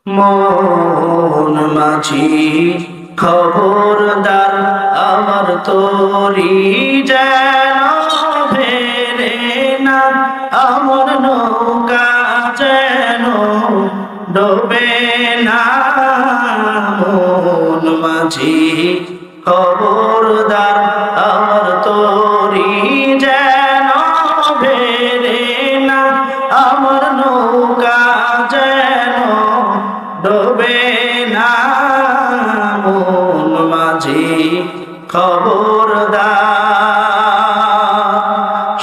মন মাঝি খবরদার, আমার তোরি যেন ফেরে না, আমার নৌকা যেন ডোবে না। মন মাঝি খবরদার, আমার তোরি যেন ফেরে না, আমার নৌকা যেন ডোবে না। মন মাঝি খবরদার,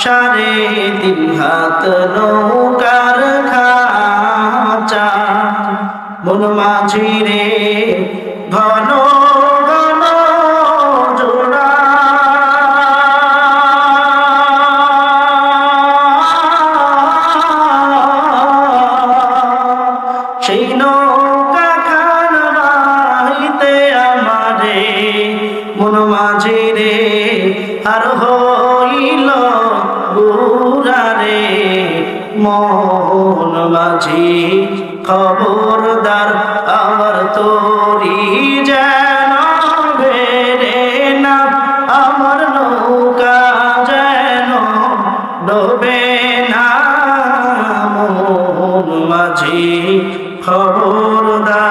3.5 হাত নৌকার খাঁচা, মন মাঝি রে ঘন ঘন জোড়া। সেই নৌকা খান বাহিতে আমারে মন মাঝি রে আর হইল বুড়া রে। মন মাঝি খবরদার, আমার তোরি যেন বেরে না, আমার নৌকা যেন ডোবে না। মন মাঝি খবরদার।